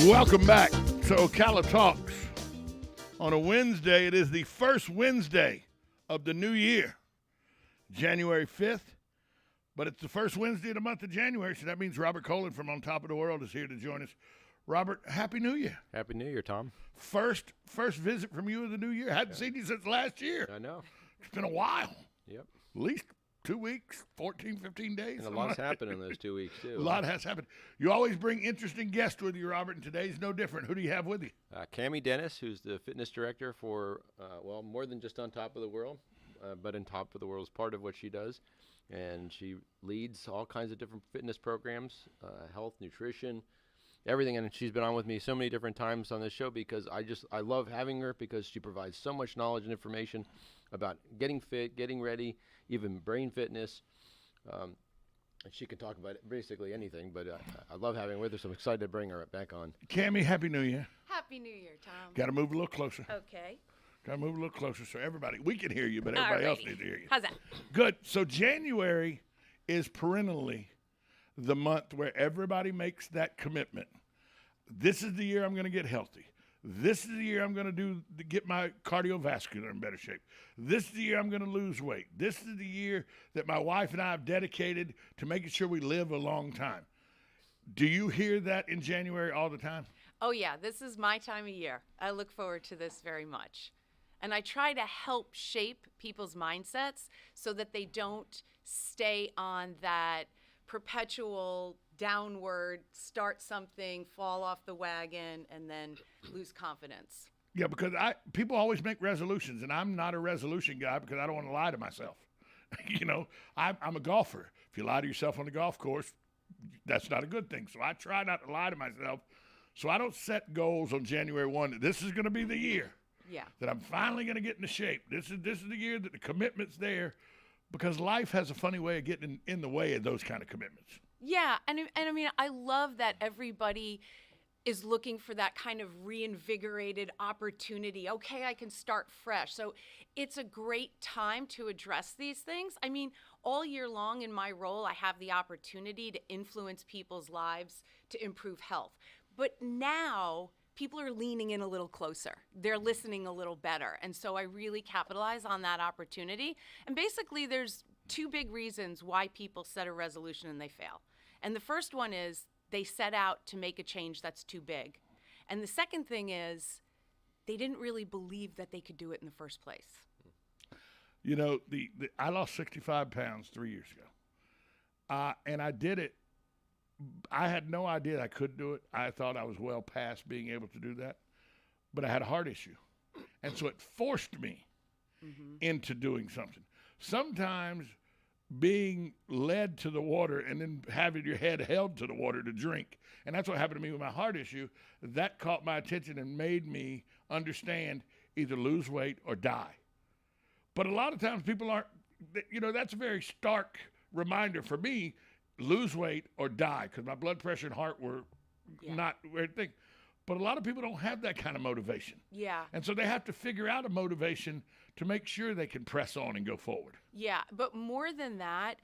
Welcome back to Ocala Talks. On a Wednesday, it is the first Wednesday of the new year, January 5th. But it's the first Wednesday of the month of January, so that means Robert Colin from On Top of the World is here to join us. Robert, Happy New Year. Happy New Year, Tom. First visit from you of the new year. Hadn't seen you since last year. I know. It's been a while. Yep. At least 2 weeks, 14, 15 days. And a lot's happened in those 2 weeks, too. A lot has happened. You always bring interesting guests with you, Robert, and today's no different. Who do you have with you? Cammie Dennis, who's the fitness director for, more than just On Top of the World, but On Top of the World is part of what she does. And she leads all kinds of different fitness programs, health, nutrition, everything. And she's been on with me so many different times on this show because I love having her because she provides so much knowledge and information about getting fit, getting ready, even brain fitness. And she can talk about basically anything, but I love having her with her, so I'm excited to bring her back on. Cammie, Happy New Year. Happy New Year, Tom. Got to move a little closer. Okay. Got to move a little closer so everybody, we can hear you, but everybody else Alrighty. needs to hear you. How's that? Good. So January is perennially the month where everybody makes that commitment. This is the year I'm going to get healthy. This is the year I'm going to get my cardiovascular in better shape. This is the year I'm going to lose weight. This is the year that my wife and I have dedicated to making sure we live a long time. Do you hear that in January all the time? Oh, yeah. This is my time of year. I look forward to this very much. And I try to help shape people's mindsets so that they don't stay on that perpetual downward, start something, fall off the wagon, and then lose confidence. Yeah, because people always make resolutions, and I'm not a resolution guy because I don't want to lie to myself. I'm a golfer. If you lie to yourself on the golf course, that's not a good thing. So I try not to lie to myself. So I don't set goals on January 1. This is going to be the year that I'm finally going to get into shape. This is the year that the commitment's there because life has a funny way of getting in the way of those kind of commitments. Yeah, and I mean, I love that everybody is looking for that kind of reinvigorated opportunity. Okay, I can start fresh. So it's a great time to address these things. I mean, all year long in my role, I have the opportunity to influence people's lives to improve health. But now people are leaning in a little closer. They're listening a little better. And so I really capitalize on that opportunity. And basically, there's two big reasons why people set a resolution and they fail. And the first one is they set out to make a change that's too big. And the second thing is they didn't really believe that they could do it in the first place. You know, I lost 65 pounds 3 years ago. And I did it. I had no idea I could do it. I thought I was well past being able to do that. But I had a heart issue. And so it forced me into doing something. Sometimes being led to the water and then having your head held to the water to drink. And that's what happened to me with my heart issue. That caught my attention and made me understand either lose weight or die. But a lot of times people aren't, that's a very stark reminder for me, lose weight or die, because my blood pressure and heart were not where I think. But a lot of people don't have that kind of motivation. Yeah. And so they have to figure out a motivation to make sure they can press on and go forward. Yeah, but more than that,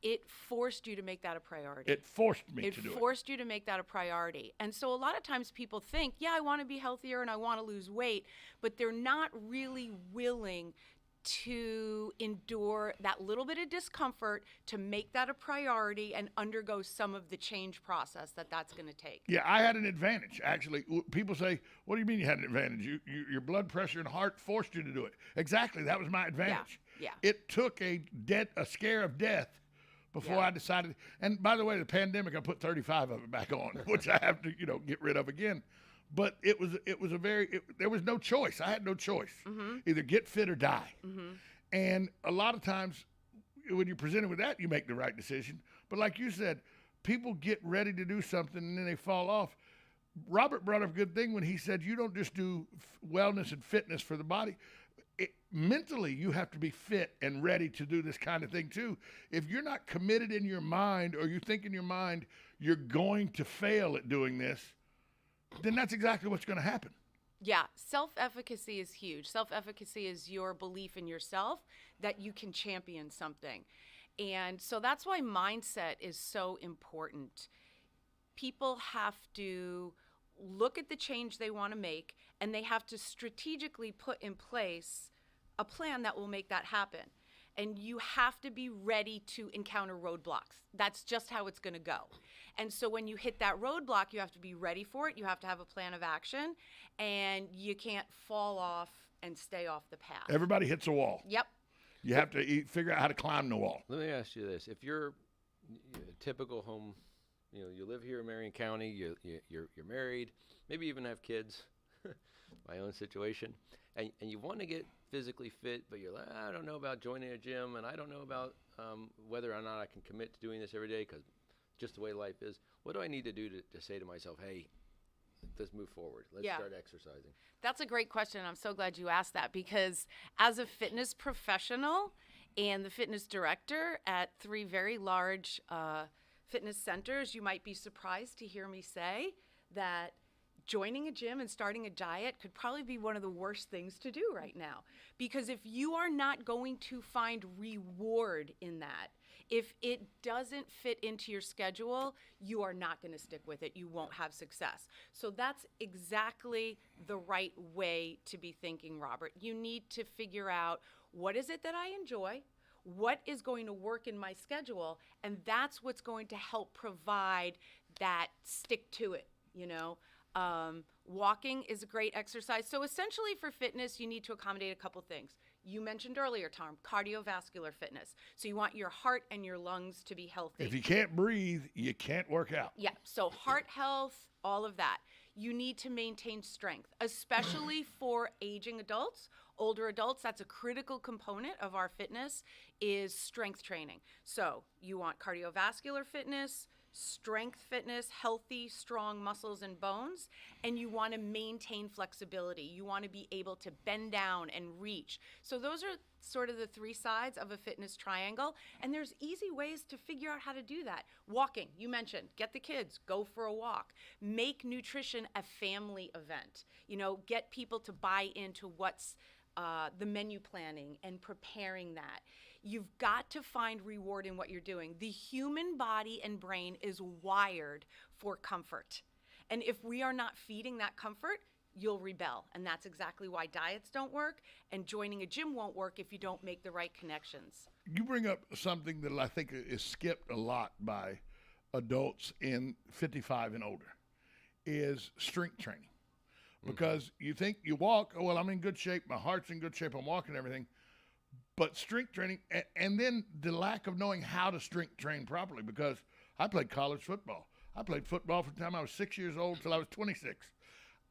it forced you to make that a priority. It forced me to do it. It forced you to make that a priority. And so a lot of times people think, I want to be healthier and I want to lose weight, but they're not really willing to endure that little bit of discomfort to make that a priority and undergo some of the change process that's going to take. Yeah, I had an advantage, actually. People say, what do you mean you had an advantage? Your blood pressure and heart forced you to do it. Exactly, that was my advantage. Yeah. It took a scare of death before I decided. And by the way, the pandemic, I put 35 of it back on, which I have to, get rid of again. But there was no choice. I had no choice. Either get fit or die. And a lot of times when you're presented with that, you make the right decision. But like you said, people get ready to do something and then they fall off. Robert brought up a good thing when he said you don't just do wellness and fitness for the body. Mentally, you have to be fit and ready to do this kind of thing too. If you're not committed in your mind or you think in your mind you're going to fail at doing this, then that's exactly what's going to happen. Yeah, self-efficacy is huge. Self-efficacy is your belief in yourself that you can champion something. And so that's why mindset is so important. People have to look at the change they want to make, and they have to strategically put in place a plan that will make that happen. And you have to be ready to encounter roadblocks. That's just how it's going to go. And so when you hit that roadblock, you have to be ready for it. You have to have a plan of action, and you can't fall off and stay off the path. Everybody hits a wall. Yep. You have to figure out how to climb the wall. Let me ask you this: if you're a typical home, you live here in Marion County, you're married, maybe even have kids, my own situation, and you want to get physically fit, but you're like, I don't know about joining a gym, and I don't know about whether or not I can commit to doing this every day because just the way life is. What do I need to do to say to myself, hey, let's move forward. Let's start exercising. That's a great question. I'm so glad you asked that, because as a fitness professional and the fitness director at 3 very large fitness centers, you might be surprised to hear me say that joining a gym and starting a diet could probably be one of the worst things to do right now. Because if you are not going to find reward in that, if it doesn't fit into your schedule, you are not going to stick with it. You won't have success. So that's exactly the right way to be thinking, Robert. You need to figure out, what is it that I enjoy? What is going to work in my schedule? And that's what's going to help provide that stick to it, Walking is a great exercise. So essentially for fitness, you need to accommodate a couple things. You mentioned earlier, Tom, cardiovascular fitness. So you want your heart and your lungs to be healthy. If you can't breathe, you can't work out. Yeah, so heart health, all of that. You need to maintain strength, especially for aging adults, older adults. That's a critical component of our fitness, is strength training. So you want cardiovascular fitness, strength fitness, healthy, strong muscles and bones, and you want to maintain flexibility. You want to be able to bend down and reach. So those are sort of the 3 sides of a fitness triangle, and there's easy ways to figure out how to do that. Walking, you mentioned, get the kids, go for a walk. Make nutrition a family event. Get people to buy into what's the menu planning and preparing that. You've got to find reward in what you're doing. The human body and brain is wired for comfort. And if we are not feeding that comfort, you'll rebel. And that's exactly why diets don't work, and joining a gym won't work if you don't make the right connections. You bring up something that I think is skipped a lot by adults in 55 and older, is strength training. Because you think you walk, oh, well, I'm in good shape, my heart's in good shape, I'm walking everything. But strength training, and then the lack of knowing how to strength train properly, because I played college football. I played football from the time I was 6 years old till I was 26.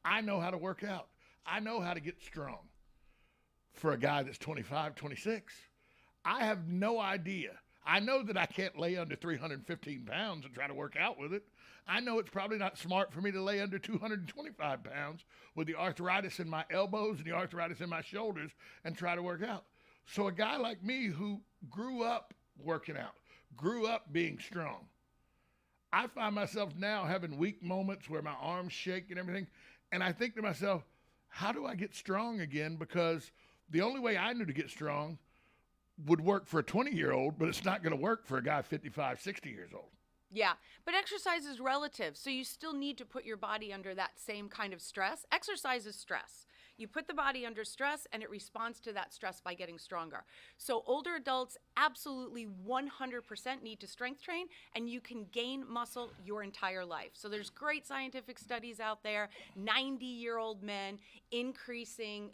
I know how to work out. I know how to get strong. For a guy that's 25, 26, I have no idea. I know that I can't lay under 315 pounds and try to work out with it. I know it's probably not smart for me to lay under 225 pounds with the arthritis in my elbows and the arthritis in my shoulders and try to work out. So a guy like me who grew up working out, grew up being strong, I find myself now having weak moments where my arms shake and everything. And I think to myself, how do I get strong again? Because the only way I knew to get strong would work for a 20-year-old, but it's not going to work for a guy 55, 60 years old. Yeah, but exercise is relative, so you still need to put your body under that same kind of stress. Exercise is stress. You put the body under stress, and it responds to that stress by getting stronger. So older adults absolutely 100% need to strength train, and you can gain muscle your entire life. So there's great scientific studies out there, 90-year-old men increasing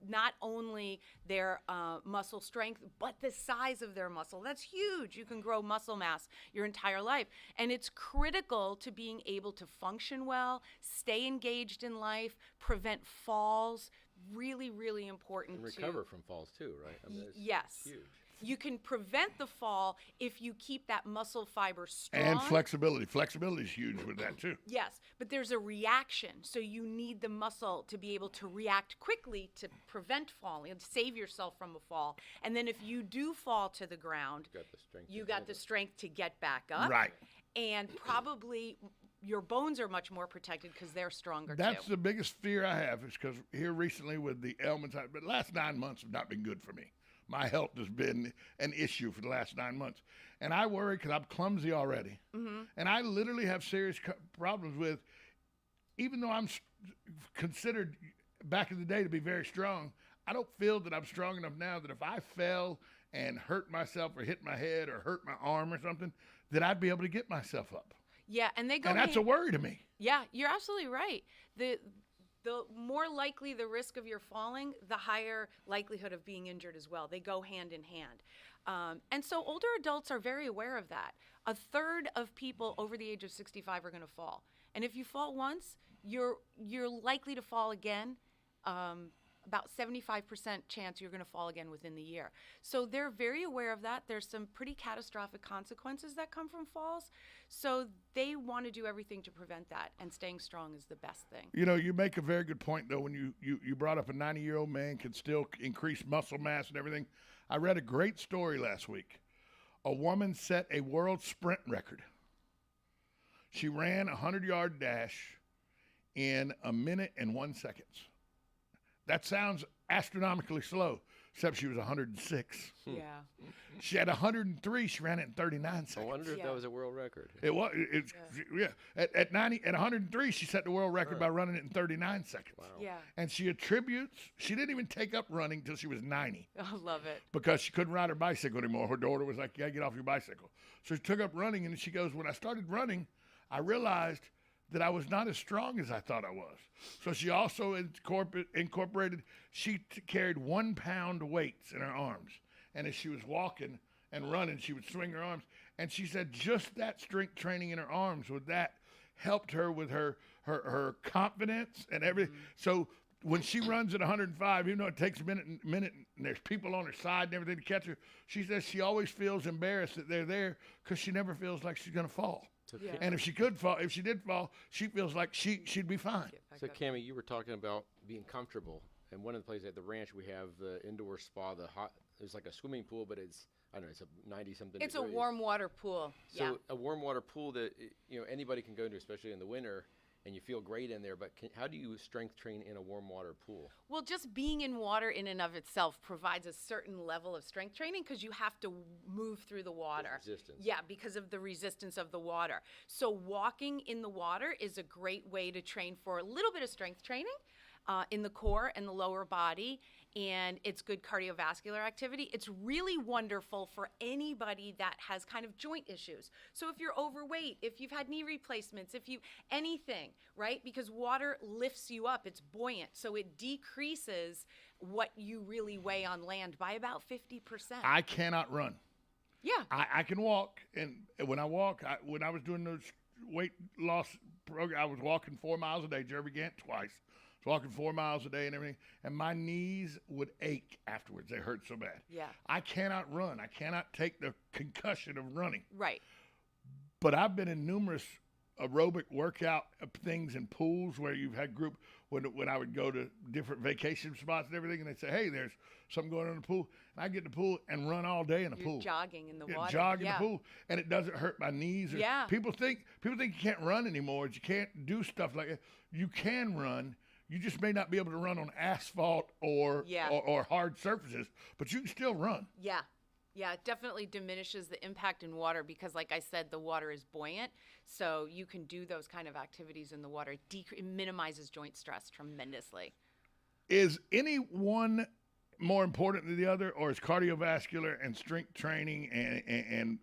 not only their muscle strength, but the size of their muscle. That's huge. You can grow muscle mass your entire life. And it's critical to being able to function well, stay engaged in life, prevent falls. Really, really important. And recover from falls too, right? I mean, yes. Huge. You can prevent the fall if you keep that muscle fiber strong. And flexibility. Flexibility is huge with that too. Yes, but there's a reaction. So you need the muscle to be able to react quickly to prevent falling and save yourself from a fall. And then if you do fall to the ground, you got the strength to get back up. Right. And probably your bones are much more protected because they're stronger That's too. the biggest fear I have, is because here recently with the ailments, but the last 9 months have not been good for me. My health has been an issue for the last 9 months. And I worry because I'm clumsy already. Mm-hmm. And I literally have serious problems with, even though considered back in the day to be very strong, I don't feel that I'm strong enough now that if I fell and hurt myself or hit my head or hurt my arm or something, that I'd be able to get myself up. Yeah, and they go. And that's a worry to me. Yeah, you're absolutely right. The more likely the risk of your falling, the higher likelihood of being injured as well. They go hand in hand. And so older adults are very aware of that. A third of people over the age of 65 are going to fall. And if you fall once, you're likely to fall again. About 75% chance you're going to fall again within the year. So they're very aware of that. There's some pretty catastrophic consequences that come from falls. So they want to do everything to prevent that, and staying strong is the best thing. You know, you make a very good point, though, when you brought up a 90-year-old man can still increase muscle mass and everything. I read a great story last week. A woman set a world sprint record. She ran a 100-yard dash in 1 minute and 1 second. That sounds astronomically slow, except she was 106. Yeah. She had 103. She ran it in 39 seconds. I wonder if that was a world record. It was. Yeah. At 103, she set the world record by running it in 39 seconds. Wow. Yeah. And she didn't even take up running till she was 90 I love it. because she couldn't ride her bicycle anymore. Her daughter was like, "Yeah, get off your bicycle." So she took up running, and she goes, "When I started running, I realized that I was not as strong as I thought I was." So she also incorporated, she carried 1 pound weights in her arms. And as she was walking and running, she would swing her arms. And she said just that strength training in her arms, with that, helped her with her confidence and everything. So when she runs at 105, even though it takes a minute and there's people on her side and everything to catch her, she says she always feels embarrassed that they're there because she never feels like she's going to fall. Yeah. And if she did fall, she feels like she'd be fine. So, Cammie, you were talking about being comfortable. And one of the places at the ranch, we have the indoor spa, it's like a swimming pool, but it's a 90-something It's degrees. a warm water pool. So a warm water pool that, anybody can go into, especially in the winter, and you feel great in there. But how do you strength train in a warm water pool? Well, just being in water in and of itself provides a certain level of strength training because you have to move through the water. There's resistance. Yeah, because of the resistance of the water. So walking in the water is a great way to train for a little bit of strength training in the core and the lower body, and it's good cardiovascular activity. It's really wonderful for anybody that has kind of joint issues. So if you're overweight, if you've had knee replacements, anything, right? Because water lifts you up, it's buoyant, so it decreases what you really weigh on land by about 50%. I cannot run. Yeah. I can walk, and when I walk, when I was doing those weight loss program, I was walking 4 miles a day. Jeremy Gant twice. I was walking 4 miles a day and everything, and my knees would ache afterwards. They hurt so bad. Yeah. I cannot run. I cannot take the concussion of running. Right. But I've been in numerous aerobic workout things in pools where you've had group when I would go to different vacation spots and everything, and they'd say, "Hey, there's something going on in the pool," and I get in the pool and run all day in the pool. Jogging in the Yeah, water. jog in the pool, and it doesn't hurt my knees. Yeah. People think you can't run anymore. You can't do stuff like that. You can run. You just may not be able to run on asphalt or hard surfaces, but you can still run. Yeah. Yeah, it definitely diminishes the impact in water because, like I said, the water is buoyant. So you can do those kind of activities in the water. It minimizes joint stress tremendously. Is any one more important than the other, or is cardiovascular and strength training and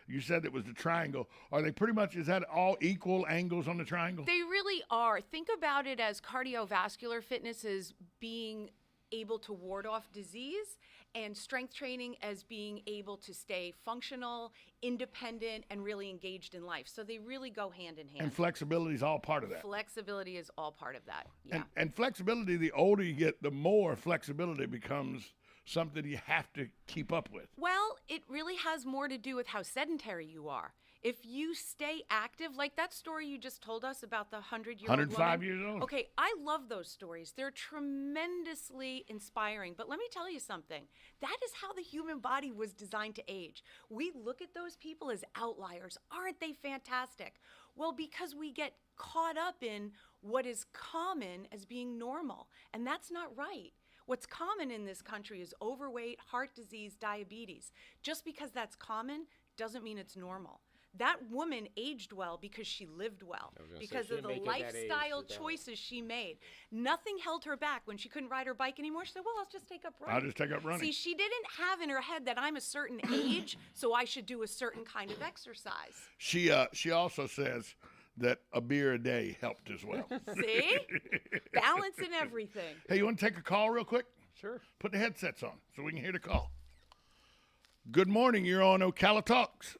you said it was the triangle? Are they pretty much, is that all equal angles on the triangle? They really are. Think about it as cardiovascular fitness as being able to ward off disease, and strength training as being able to stay functional, independent, and really engaged in life. So they really go hand in hand. And flexibility is all part of that. Flexibility is all part of that. Yeah. And flexibility, the older you get, the more flexibility becomes something you have to keep up with. Well, it really has more to do with how sedentary you are. If you stay active, like that story you just told us about the 100-year-old 105 woman. years old. Okay, I love those stories. They're tremendously inspiring. But let me tell you something. That is how the human body was designed to age. We look at those people as outliers. Aren't they fantastic? Well, because we get caught up in what is common as being normal, and that's not right. What's common in this country is overweight, heart disease, diabetes. Just because that's common doesn't mean it's normal. that woman aged well because she lived well, because she of the didn't make it that age lifestyle without- choices she made. Nothing held her back when she couldn't ride her bike anymore. She said, well, I'll just take up running. I'll just take up running. See, she didn't have in her head that I'm a certain age, so I should do a certain kind of exercise. She also says that a beer a day helped as well. See? Balance in everything. Hey, you want to take a call real quick? Sure. Put the headsets on so we can hear the call. Good morning. You're on Ocala Talks.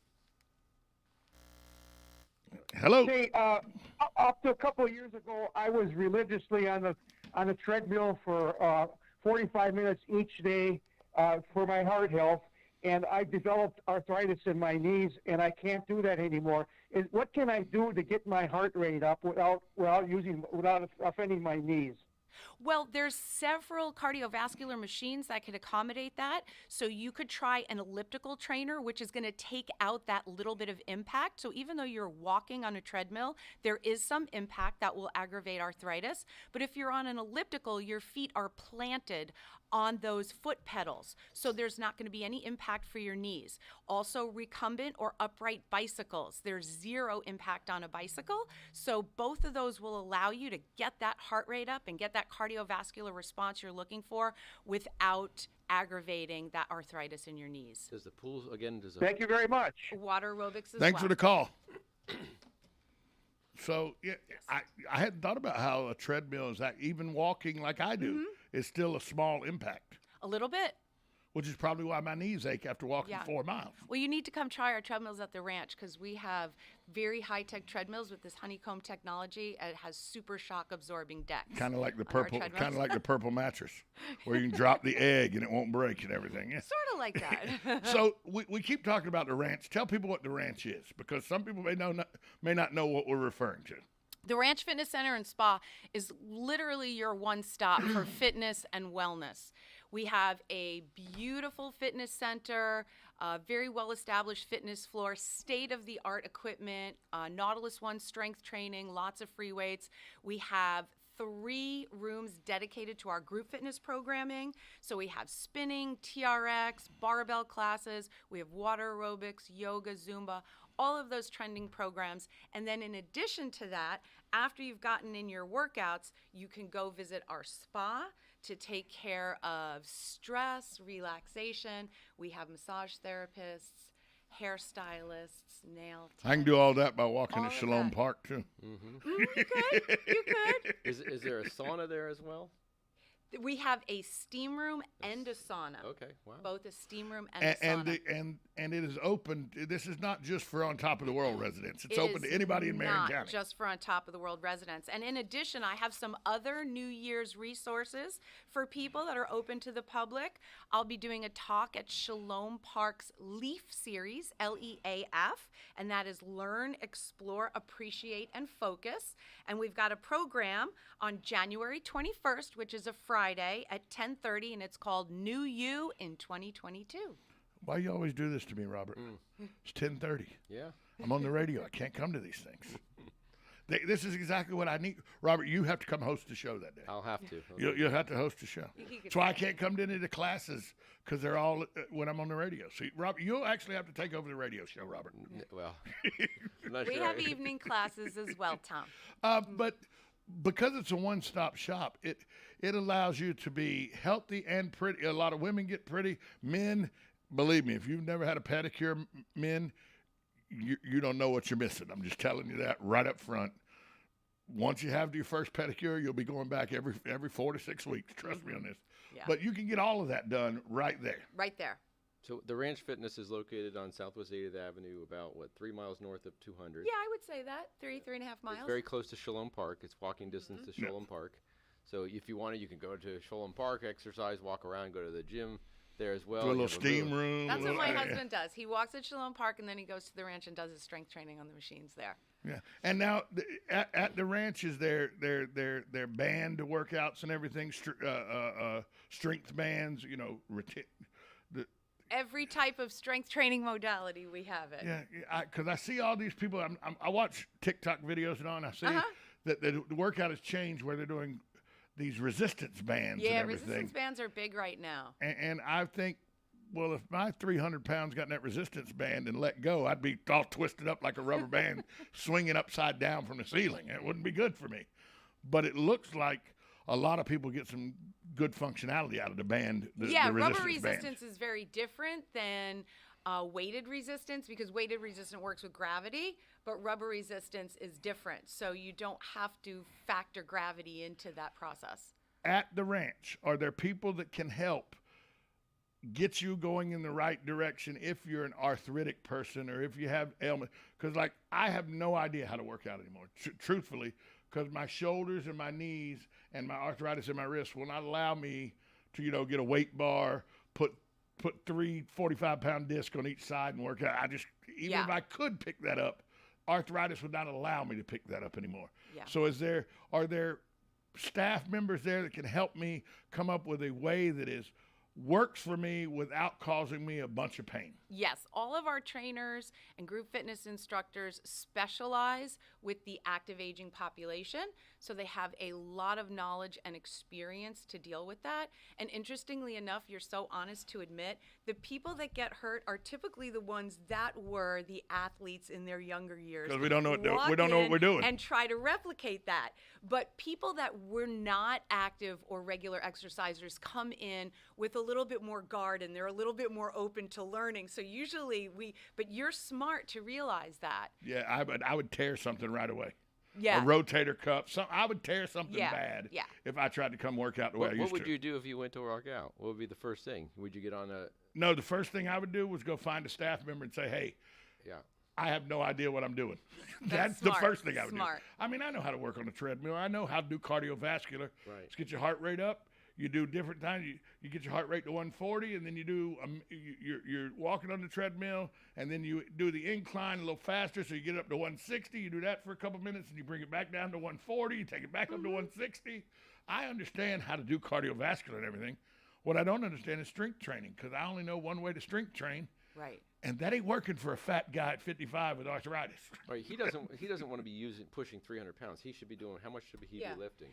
Hello. Hey, up to a couple of years ago, I was religiously on the treadmill for 45 minutes each day for my heart health, and I developed arthritis in my knees, and I can't do that anymore. What can I do to get my heart rate up without offending my knees? Well, there's several cardiovascular machines that could accommodate that. So you could try an elliptical trainer, which is going to take out that little bit of impact. So even though you're walking on a treadmill, there is some impact that will aggravate arthritis. But if you're on an elliptical, your feet are planted on those foot pedals. So there's not going to be any impact for your knees. Also, recumbent or upright bicycles, there's zero impact on a bicycle. So both of those will allow you to get that heart rate up and get that cardiovascular response you're looking for without aggravating that arthritis in your knees. Does the pool, again, Thank you very much. Water aerobics as Thanks well. for the call. So, yeah, I hadn't thought about how a treadmill is that even walking like I do is still a small impact, A little bit. which is probably why my knees ache after walking Yeah. 4 miles. Well, you need to come try our treadmills at the ranch because we have very high-tech treadmills with this honeycomb technology. And it has super shock absorbing decks. Kind of like the on our purple, treadmills. kind of like the purple mattress, where you can drop the egg and it won't break and everything. Yeah. Sort of like that. So we keep talking about the ranch. Tell people what the ranch is, because some people may not know what we're referring to. The Ranch Fitness Center and Spa is literally your one stop for fitness and wellness. We have a beautiful fitness center, very well-established fitness floor, state-of-the-art equipment, Nautilus One strength training, lots of free weights. We have 3 rooms dedicated to our group fitness programming. So we have spinning, TRX, barbell classes. We have water aerobics, yoga, Zumba, all of those trending programs. And then in addition to that, after you've gotten in your workouts, you can go visit our spa to take care of stress, relaxation. We have massage therapists, hairstylists, nail techs. I can do all that by walking All to of Shalom that. Park too. You could. You could. is there a sauna there as well? We have a steam room and a sauna. Okay, wow. Both a steam room and a sauna. And it is open. This is not just for On Top of the World residents. It's It open to is anybody in Marion not County. just for On Top of the World residents. And in addition, I have some other New Year's resources for people that are open to the public. I'll be doing a talk at Shalom Park's LEAF series, LEAF, and that is Learn, Explore, Appreciate, and Focus. And we've got a program on January 21st, which is a Friday at 10:30, and it's called New You in 2022. Why you always do this to me, Robert? It's 10:30. Yeah. I'm on the radio. I can't come to these things. This is exactly what I need. Robert, you have to come host the show that day. I'll have to. You'll have to host the show. He could That's why I say. can't come to any of the classes, because they're all when I'm on the radio. So, Robert, you'll actually have to take over the radio show, Robert. Well, I'm not We sure. have evening classes as well, Tom. But because it's a one-stop shop, it allows you to be healthy and pretty. A lot of women get pretty. Men, believe me, if you've never had a pedicure, men, you don't know what you're missing. I'm just telling you that right up front. Once you have your first pedicure, you'll be going back every 4 to 6 weeks. Trust me on this. Yeah. But you can get all of that done right there. Right there. So the Ranch Fitness is located on Southwest 80th Avenue, about 3 miles north of 200. Yeah, I would say that. 3.5 miles. It's very close to Shalom Park. It's walking distance to Shalom Park. So if you want to, you can go to Shalom Park, exercise, walk around, go to the gym there as well. Do a You little have steam room. That's a what little- my husband does. He walks at Shalom Park and then he goes to the ranch and does his strength training on the machines there. Yeah, and now at the ranch is their band workouts and everything, strength bands. You know, Every type of strength training modality, we have it. yeah. Because I see all these people. I watch TikTok videos and all, and I see Uh-huh. that the workout has changed where they're doing these resistance bands Yeah, and everything. resistance bands are big right now. And I think well, if my 300 pounds got in that resistance band and let go, I'd be all twisted up like a rubber band swinging upside down from the ceiling. It wouldn't be good for me. But it looks like a lot of people get some good functionality out of the band. The rubber resistance resistance is very different than weighted resistance, because weighted resistance works with gravity, but rubber resistance is different. So you don't have to factor gravity into that process. At the ranch, are there people that can help get you going in the right direction if you're an arthritic person or if you have ailment? Because, like, I have no idea how to work out anymore, truthfully, because my shoulders and my knees and my arthritis in my wrists will not allow me to, get a weight bar, put 3 45-pound discs on each side and work out. Even if I could pick that up, arthritis would not allow me to pick that up anymore. Yeah. So are there staff members there that can help me come up with a way that works for me without causing me a bunch of pain? Yes, all of our trainers and group fitness instructors specialize with the active aging population, so they have a lot of knowledge and experience to deal with that. And interestingly enough, you're so honest to admit, the people that get hurt are typically the ones that were the athletes in their younger years. Because we don't know what we're doing. And try to replicate that. But people that were not active or regular exercisers come in with a little bit more guard, and they're a little bit more open to learning. So usually but you're smart to realize that. Yeah, I would tear something right away. Yeah. A rotator cuff. I would tear something bad if I tried to come work out the way I used to. What would you do if you went to work out? What would be the first thing? Would you get on a... No, the first thing I would do was go find a staff member and say, hey, I have no idea what I'm doing. That's the first thing I would do. I mean, I know how to work on a treadmill. I know how to do cardiovascular. Right. Just get your heart rate up. You do different times. You get your heart rate to 140, and then you do you're walking on the treadmill, and then you do the incline a little faster, so you get up to 160. You do that for a couple minutes, and you bring it back down to 140. You take it back up to 160. I understand how to do cardiovascular and everything. What I don't understand is strength training, because I only know one way to strength train. Right. And that ain't working for a fat guy at 55 with arthritis. Right. He doesn't want to be pushing 300 pounds. He should be doing, how much should he be lifting?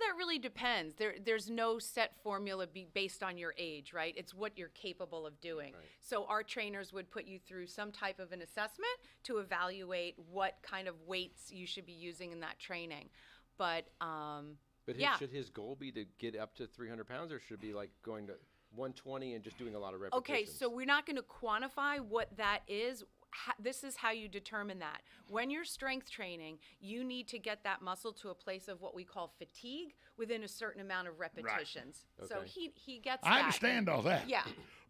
That really depends. There's no set formula based on your age, right? It's what you're capable of doing. Right. So our trainers would put you through some type of an assessment to evaluate what kind of weights you should be using in that training. But should his goal be to get up to 300 pounds, or should it be like going to 120 and just doing a lot of repetitions? Okay, so we're not going to quantify what that is. This is how you determine that. When you're strength training, you need to get that muscle to a place of what we call fatigue within a certain amount of repetitions. Right. So Okay. he gets that. I understand all that. Yeah.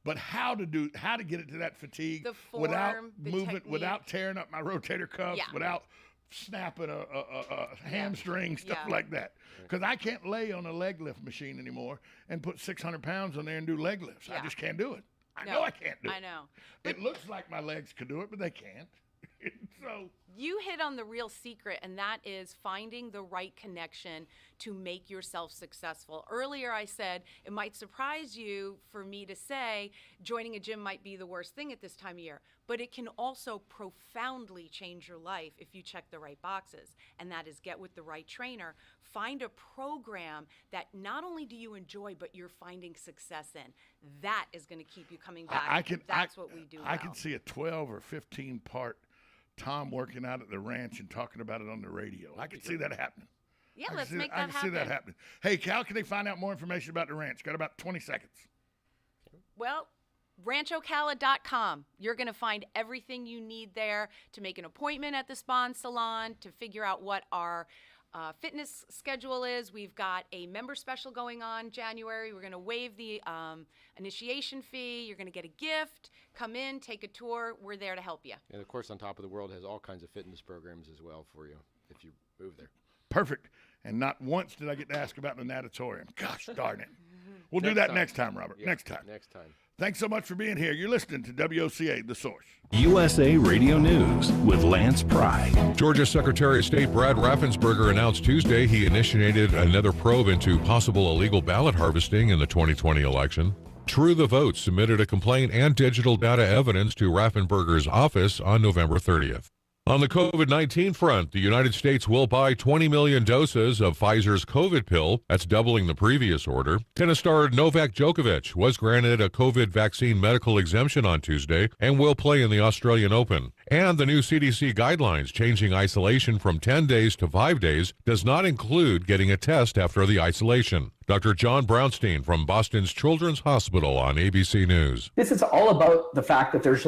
But how to get it to that fatigue The form, without the movement, technique. without tearing up my rotator cuffs, Yeah. without snapping a hamstring, stuff Yeah. like that. Because I can't lay on a leg lift machine anymore and put 600 pounds on there and do leg lifts. Yeah. I just can't do it. I No, know I can't do it. I know. It looks like my legs could do it, but they can't. So You hit on the real secret, and that is finding the right connection to make yourself successful. Earlier I said it might surprise you for me to say joining a gym might be the worst thing at this time of year, but it can also profoundly change your life if you check the right boxes, and that is get with the right trainer. Find a program that not only do you enjoy, but you're finding success in. That is going to keep you coming back. That's what we do. I can see a 12 or 15 part Tom working out at the ranch and talking about it on the radio. I can see that happening. Yeah, let's make that happen. I can see that happening. Hey, Cal, can they find out more information about the ranch? Got about 20 seconds. Well, ranchocala.com. You're going to find everything you need there to make an appointment at the spa and salon, to figure out what our fitness schedule is. We've got a member special going on January. We're going to waive the initiation fee. You're going to get a gift. Come in, take a tour. We're there to help you. And of course, On Top of the World has all kinds of fitness programs as well for you if you move there. Perfect. And not once did I get to ask about the natatorium. Gosh darn it. We'll do that next time, Robert. Yeah, next time. Next time. Thanks so much for being here. You're listening to WOCA, The Source. USA Radio News with Lance Pry. Georgia Secretary of State Brad Raffensperger announced Tuesday he initiated another probe into possible illegal ballot harvesting in the 2020 election. True the Vote submitted a complaint and digital data evidence to Raffensperger's office on November 30th. On the COVID-19 front, the United States will buy 20 million doses of Pfizer's COVID pill. That's doubling the previous order. Tennis star Novak Djokovic was granted a COVID vaccine medical exemption on Tuesday and will play in the Australian Open. And the new CDC guidelines changing isolation from 10 days to 5 days does not include getting a test after the isolation. Dr. John Brownstein from Boston's Children's Hospital on ABC News. This is all about the fact that there's